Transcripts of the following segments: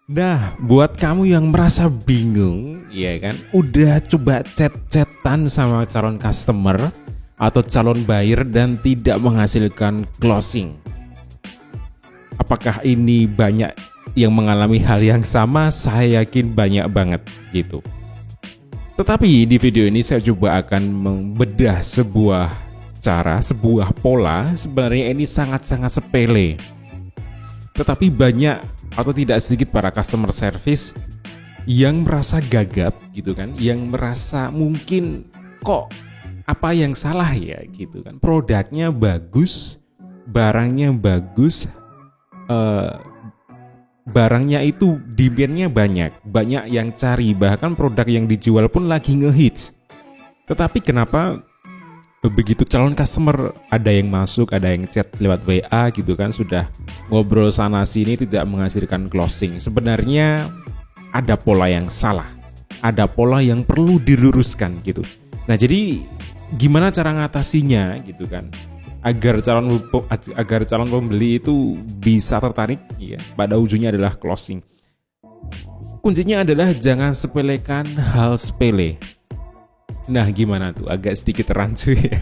Nah, buat kamu yang merasa bingung, ya kan, udah coba chat-chatan sama calon customer atau calon buyer dan tidak menghasilkan closing. Apakah ini banyak yang mengalami hal yang sama? Saya yakin banyak banget gitu. Tetapi di video ini saya coba akan membedah sebuah cara, sebuah pola. Sebenarnya ini sangat-sangat sepele. Tetapi banyak atau tidak sedikit para customer service yang merasa gagap gitu kan, yang merasa mungkin kok apa yang salah ya gitu kan. Produknya bagus, barangnya bagus, barangnya itu demand-nya banyak yang cari, bahkan produk yang dijual pun lagi ngehits. Tetapi kenapa begitu calon customer ada yang masuk, ada yang chat lewat WA gitu kan, sudah ngobrol sana sini tidak menghasilkan closing? Sebenarnya ada pola yang salah, ada pola yang perlu diluruskan gitu. Nah, jadi gimana cara ngatasinya gitu kan, agar calon pembeli itu bisa tertarik ya, pada ujungnya adalah closing. Kuncinya adalah jangan sepelekan hal sepele. Nah, gimana tuh? Agak sedikit rancu ya.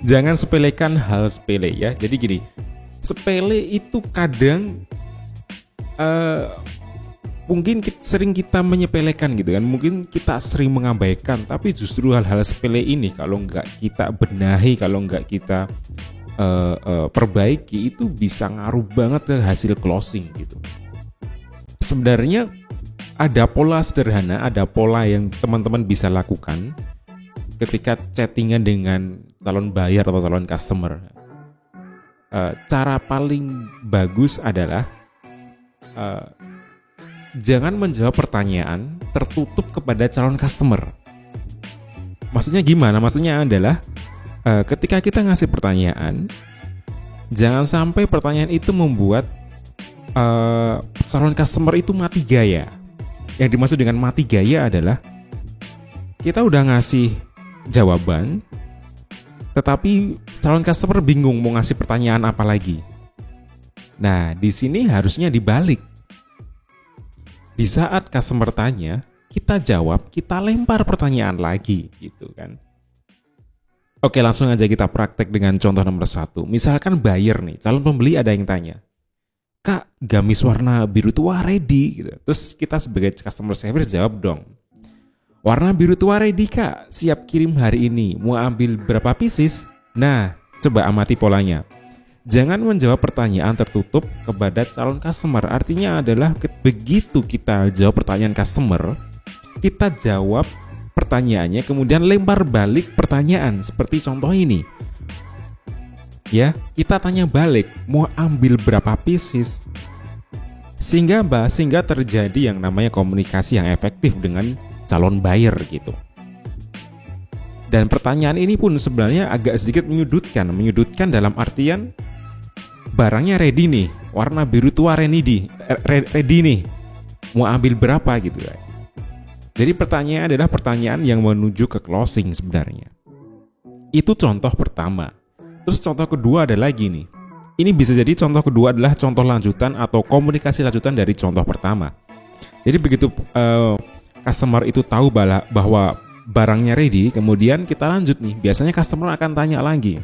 Jangan sepelekan hal sepele ya. Jadi gini, sepele itu kadang mungkin sering kita menyepelekan gitu kan. Mungkin kita sering mengabaikan, tapi justru hal-hal sepele ini kalau nggak kita benahi, kalau nggak kita perbaiki, itu bisa ngaruh banget ke hasil closing gitu. Sebenarnya ada pola sederhana, ada pola yang teman-teman bisa lakukan ketika chattingan dengan calon buyer atau calon customer. Cara paling bagus adalah jangan menjawab pertanyaan tertutup kepada calon customer. Maksudnya gimana? Maksudnya adalah ketika kita ngasih pertanyaan, jangan sampai pertanyaan itu membuat calon customer itu mati gaya. Yang dimaksud dengan mati gaya adalah kita udah ngasih jawaban, tetapi calon customer bingung mau ngasih pertanyaan apa lagi. Nah, di sini harusnya dibalik. Di saat customer tanya, kita jawab, kita lempar pertanyaan lagi gitu kan. Oke, langsung aja kita praktek dengan contoh nomor 1. Misalkan buyer nih, calon pembeli ada yang tanya, "Kak, gamis warna biru tua ready?" gitu. Terus kita sebagai customer service jawab dong, "Warna biru tua ready kak, siap kirim hari ini, mau ambil berapa pieces?" Nah, coba amati polanya. Jangan menjawab pertanyaan tertutup kepada calon customer. Artinya adalah begitu kita jawab pertanyaan customer, kita jawab pertanyaannya, kemudian lempar balik pertanyaan seperti contoh ini. Ya, kita tanya balik, mau ambil berapa pieces? Sehingga terjadi yang namanya komunikasi yang efektif dengan calon buyer gitu. Dan pertanyaan ini pun sebenarnya agak sedikit menyudutkan dalam artian barangnya ready nih, warna biru tua ready nih, mau ambil berapa gitu ya. Jadi pertanyaan adalah pertanyaan yang menuju ke closing sebenarnya. Itu contoh pertama. Terus contoh kedua ada lagi nih. Ini bisa jadi contoh kedua adalah contoh lanjutan atau komunikasi lanjutan dari contoh pertama. Jadi begitu customer itu tahu bahwa barangnya ready, kemudian kita lanjut nih. Biasanya customer akan tanya lagi,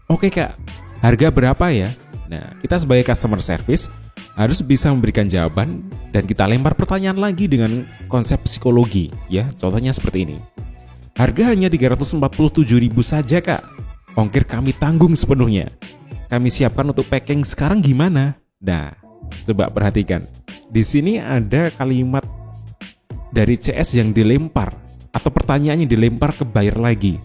"Oke kak, harga berapa ya?" Nah, kita sebagai customer service harus bisa memberikan jawaban dan kita lempar pertanyaan lagi dengan konsep psikologi ya. Contohnya seperti ini. "Harga hanya 347.000 saja kak. Ongkir kami tanggung sepenuhnya. Kami siapkan untuk packing sekarang gimana?" Nah, coba perhatikan. Di sini ada kalimat dari CS yang dilempar atau pertanyaannya dilempar ke buyer lagi.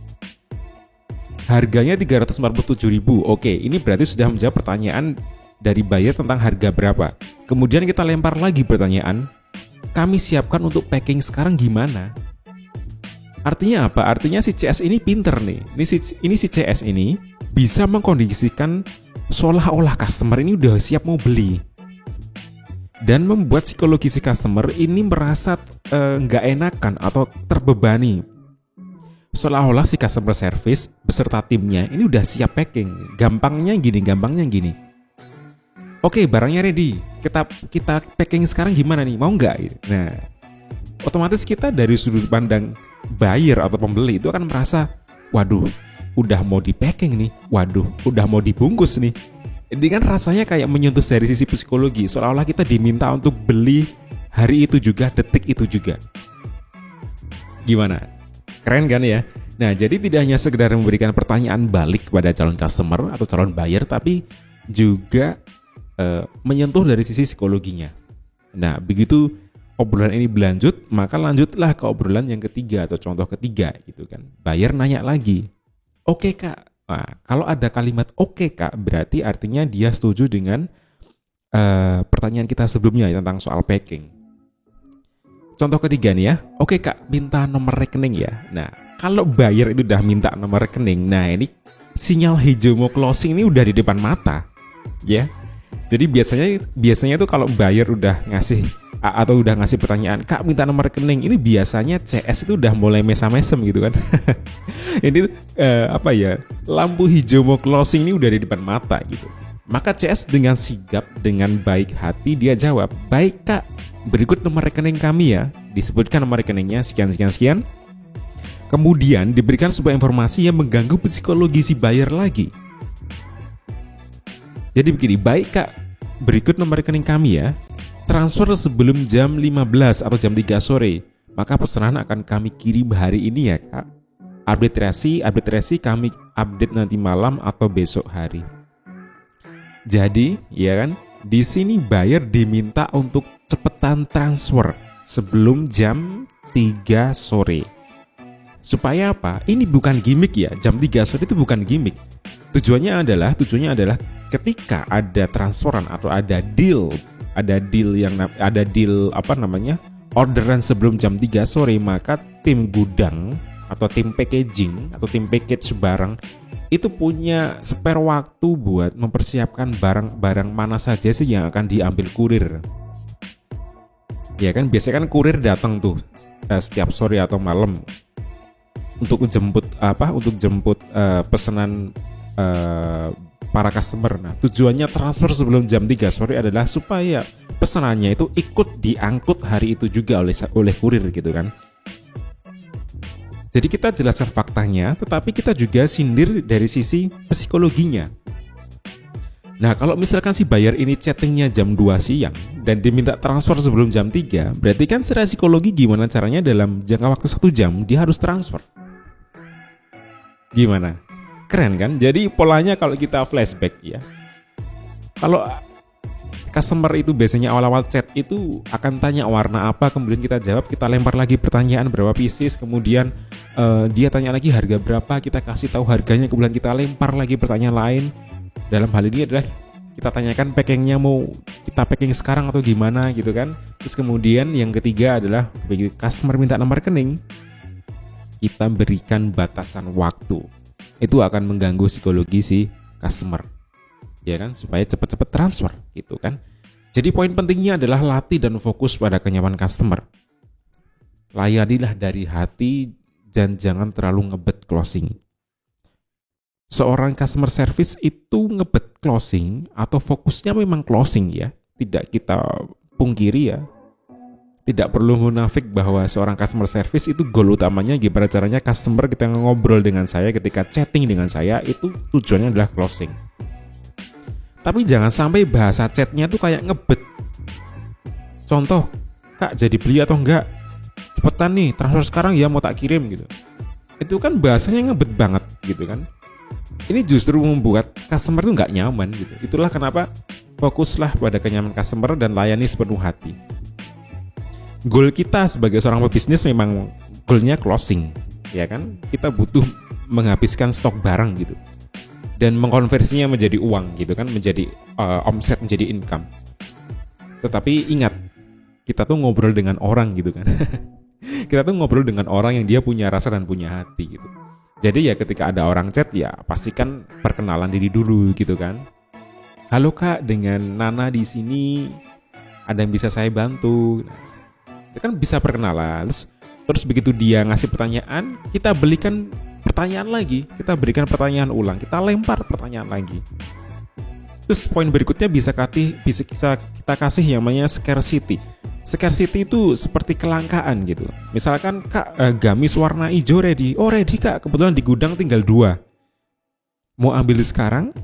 Harganya 347.000. Oke, ini berarti sudah menjawab pertanyaan dari buyer tentang harga berapa. Kemudian kita lempar lagi pertanyaan, "Kami siapkan untuk packing sekarang gimana?" Artinya apa? Artinya si CS ini pinter nih. Ini si CS ini bisa mengkondisikan seolah-olah customer ini udah siap mau beli. Dan membuat psikologi si customer ini merasa nggak enakan atau terbebani. Seolah-olah si customer service beserta timnya ini udah siap packing. Gampangnya gini. Oke, barangnya ready. Kita packing sekarang gimana nih? Mau nggak? Gitu. Nah, otomatis kita dari sudut pandang buyer atau pembeli itu akan merasa, waduh, udah mau di packing nih. Waduh, udah mau dibungkus nih. Ini kan rasanya kayak menyentuh dari sisi psikologi, seolah-olah kita diminta untuk beli hari itu juga, detik itu juga. Gimana? Keren kan ya? Nah, jadi tidak hanya sekedar memberikan pertanyaan balik kepada calon customer atau calon buyer, tapi juga menyentuh dari sisi psikologinya. Nah, begitu obrolan ini berlanjut, maka lanjutlah ke obrolan yang ketiga atau contoh ketiga gitu kan. Buyer nanya lagi, oke kak. Nah, kalau ada kalimat oke kak, berarti artinya dia setuju dengan pertanyaan kita sebelumnya tentang soal packing. Contoh ketiga nih ya, oke kak, minta nomor rekening ya. Nah, kalau buyer itu udah minta nomor rekening, nah ini sinyal hijau mau closing ini udah di depan mata, ya. Jadi biasanya tuh kalau buyer udah ngasih atau udah ngasih pertanyaan, kak minta nomor rekening, ini biasanya CS itu udah mulai mesam-mesem gitu kan. Ini lampu hijau mau closing ini udah di depan mata gitu. Maka CS dengan sigap, dengan baik hati dia jawab, baik kak, berikut nomor rekening kami ya. Disebutkan nomor rekeningnya sekian. Kemudian diberikan sebuah informasi yang mengganggu psikologi si buyer lagi. Jadi begini, baik kak, berikut nomor rekening kami ya. Transfer sebelum jam 15 atau jam 3 sore. Maka pesanan akan kami kirim hari ini ya kak. Update resi kami update nanti malam atau besok hari. Jadi, ya kan, di sini buyer diminta untuk cepetan transfer sebelum jam 3 sore. Supaya apa? Ini bukan gimmick ya. Jam 3 sore itu bukan gimmick. Tujuannya adalah ketika ada transferan atau ada deal orderan sebelum jam 3 sore, maka tim gudang atau tim packaging atau tim package barang itu punya spare waktu buat mempersiapkan barang-barang mana saja sih yang akan diambil kurir. Ya kan, biasanya kan kurir datang tuh setiap sore atau malam untuk jemput pesanan para customer. Nah, tujuannya transfer sebelum jam 3 sore adalah supaya pesanannya itu ikut diangkut hari itu juga oleh kurir gitu kan. Jadi kita jelaskan faktanya, tetapi kita juga sindir dari sisi psikologinya. Nah, kalau misalkan si buyer ini chattingnya jam 2 siang dan diminta transfer sebelum jam 3, berarti kan secara psikologi gimana caranya dalam jangka waktu 1 jam dia harus transfer. Gimana? Keren kan? Jadi polanya kalau kita flashback ya. Kalau customer itu biasanya awal-awal chat itu akan tanya warna apa, kemudian kita jawab, kita lempar lagi pertanyaan berapa pieces, kemudian dia tanya lagi harga berapa, kita kasih tahu harganya, kemudian kita lempar lagi pertanyaan lain. Dalam hal ini adalah kita tanyakan packingnya mau kita packing sekarang atau gimana gitu kan. Terus kemudian yang ketiga adalah bagi customer minta nomor rekening, kita berikan batasan waktu. Itu akan mengganggu psikologi si customer, ya kan, supaya cepat-cepat transfer gitu kan. Jadi poin pentingnya adalah latih dan fokus pada kenyamanan customer. Layanilah dari hati dan jangan terlalu ngebet closing. Seorang customer service itu ngebet closing atau fokusnya memang closing ya, tidak kita pungkiri ya. Tidak perlu munafik bahwa seorang customer service itu goal utamanya gimana caranya customer kita ngobrol dengan saya, ketika chatting dengan saya itu tujuannya adalah closing. Tapi jangan sampai bahasa chatnya tuh kayak ngebet. Contoh, kak jadi beli atau enggak? Cepetan nih, transfer sekarang ya mau tak kirim gitu. Itu kan bahasanya ngebet banget gitu kan. Ini justru membuat customer tuh nggak nyaman gitu. Itulah kenapa fokuslah pada kenyamanan customer dan layani sepenuh hati. Goal kita sebagai seorang pebisnis memang goalnya closing, ya kan? Kita butuh menghabiskan stok barang gitu dan mengkonversinya menjadi uang gitu kan, menjadi omset, menjadi income. Tetapi ingat, kita tuh ngobrol dengan orang gitu kan. Kita tuh ngobrol dengan orang yang dia punya rasa dan punya hati gitu. Jadi ya ketika ada orang chat ya pastikan perkenalan diri dulu gitu kan. Halo kak, dengan Nana di sini, ada yang bisa saya bantu? Itu kan bisa perkenalan. Terus begitu dia ngasih pertanyaan, kita berikan pertanyaan lagi, kita berikan pertanyaan ulang, kita lempar pertanyaan lagi. Terus poin berikutnya bisa kita kasih yang namanya scarcity. Scarcity itu seperti kelangkaan gitu. Misalkan Kak, gamis warna hijau ready. Oh ready Kak, kebetulan di gudang tinggal 2. Mau ambil sekarang?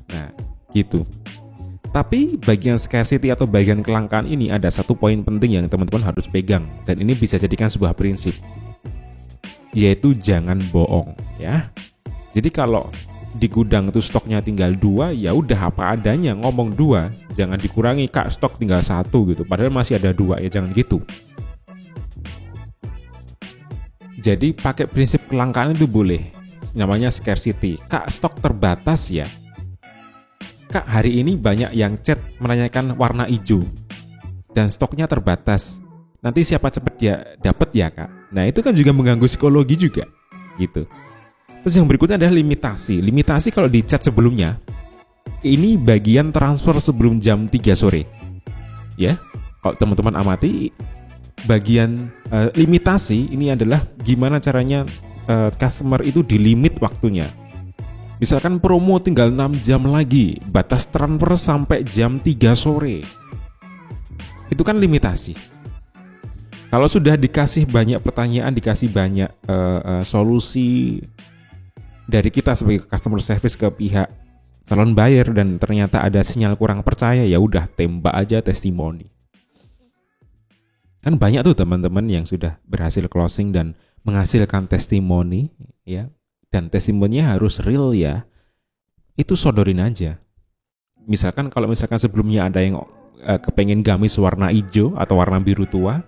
Nah gitu. Tapi bagian scarcity atau bagian kelangkaan ini ada satu poin penting yang teman-teman harus pegang. Dan ini bisa jadikan sebuah prinsip, yaitu jangan bohong ya. Jadi kalau di gudang itu stoknya tinggal 2, ya udah apa adanya, ngomong 2, jangan dikurangi Kak stok tinggal 1 gitu, padahal masih ada 2, ya jangan gitu. Jadi pakai prinsip kelangkaan itu boleh, namanya scarcity. Kak stok terbatas ya, Kak hari ini banyak yang chat menanyakan warna hijau dan stoknya terbatas, nanti siapa cepet dia dapat ya Kak. Nah itu kan juga mengganggu psikologi juga gitu. Terus yang berikutnya adalah limitasi. Limitasi kalau di chat sebelumnya, ini bagian transfer sebelum jam 3 sore. Ya, kalau teman-teman amati, bagian limitasi ini adalah gimana caranya customer itu dilimit waktunya. Misalkan promo tinggal 6 jam lagi, batas transfer sampai jam 3 sore. Itu kan limitasi. Kalau sudah dikasih banyak pertanyaan, dikasih banyak solusi dari kita sebagai customer service ke pihak calon buyer dan ternyata ada sinyal kurang percaya, ya udah tembak aja testimoni. Kan banyak tuh teman-teman yang sudah berhasil closing dan menghasilkan testimoni ya. Dan testimoninya harus real ya. Itu sodorin aja. Misalkan kalau sebelumnya ada yang kepengen gamis warna hijau atau warna biru tua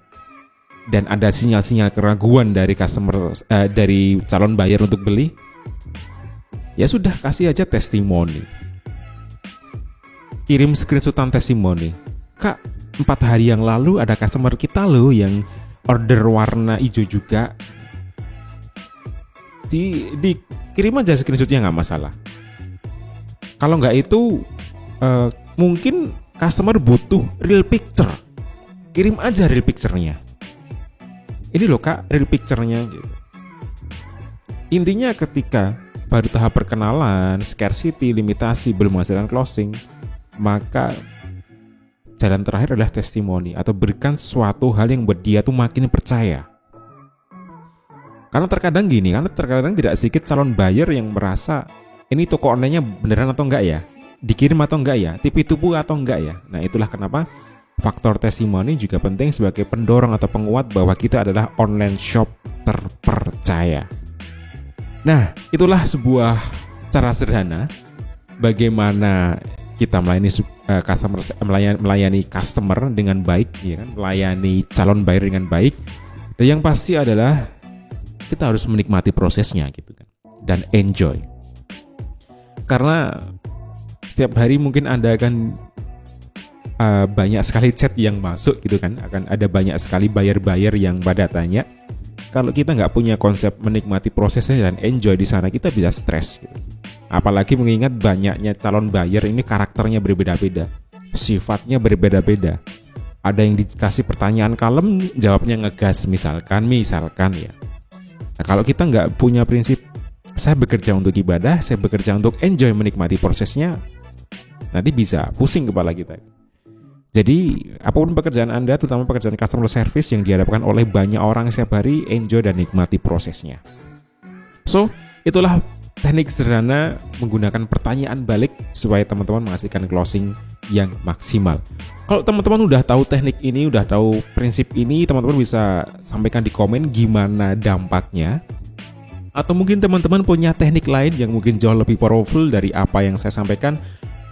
dan ada sinyal-sinyal keraguan dari dari calon buyer untuk beli, ya sudah kasih aja testimoni. Kirim screenshotan testimoni. Kak, 4 hari yang lalu ada customer kita loh yang order warna hijau juga. Dikirim aja screenshotnya, nggak masalah. Kalau nggak itu mungkin customer butuh real picture. Kirim aja real picture-nya. Ini loh Kak, real picture-nya gitu. Intinya ketika baru tahap perkenalan, scarcity, limitasi, belum menghasilkan closing, maka jalan terakhir adalah testimoni atau berikan sesuatu hal yang buat dia tuh makin percaya. Karena terkadang tidak sedikit calon buyer yang merasa ini toko online-nya beneran atau enggak ya, dikirim atau enggak ya, tipu-tipu atau enggak ya. Nah itulah kenapa faktor testimoni juga penting sebagai pendorong atau penguat bahwa kita adalah online shop terpercaya. Nah, itulah sebuah cara sederhana bagaimana kita melayani customer dengan baik, ya kan? Melayani calon buyer dengan baik. Dan yang pasti adalah kita harus menikmati prosesnya gitu kan. Dan enjoy. Karena setiap hari mungkin Anda akan banyak sekali chat yang masuk gitu kan. Akan ada banyak sekali buyer-buyer yang pada tanya. Kalau kita nggak punya konsep menikmati prosesnya dan enjoy di sana, kita bisa stres gitu. Apalagi mengingat banyaknya calon buyer ini karakternya berbeda-beda, sifatnya berbeda-beda. Ada yang dikasih pertanyaan kalem, jawabnya ngegas misalkan ya. Nah, kalau kita nggak punya prinsip, saya bekerja untuk ibadah, saya bekerja untuk enjoy menikmati prosesnya, nanti bisa pusing kepala kita. Jadi apapun pekerjaan Anda, terutama pekerjaan customer service yang dihadapkan oleh banyak orang setiap hari, enjoy dan nikmati prosesnya. So, itulah teknik sederhana menggunakan pertanyaan balik supaya teman-teman menghasilkan closing yang maksimal. Kalau teman-teman udah tahu teknik ini, udah tahu prinsip ini, teman-teman bisa sampaikan di komen gimana dampaknya. Atau mungkin teman-teman punya teknik lain yang mungkin jauh lebih powerful dari apa yang saya sampaikan,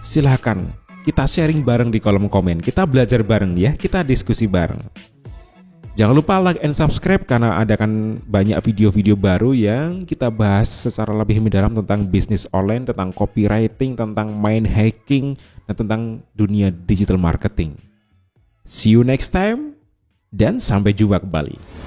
silahkan kita sharing bareng di kolom komen. Kita belajar bareng ya, kita diskusi bareng. Jangan lupa like and subscribe karena ada kan banyak video-video baru yang kita bahas secara lebih mendalam tentang bisnis online, tentang copywriting, tentang mind hacking, dan tentang dunia digital marketing. See you next time dan sampai jumpa kembali.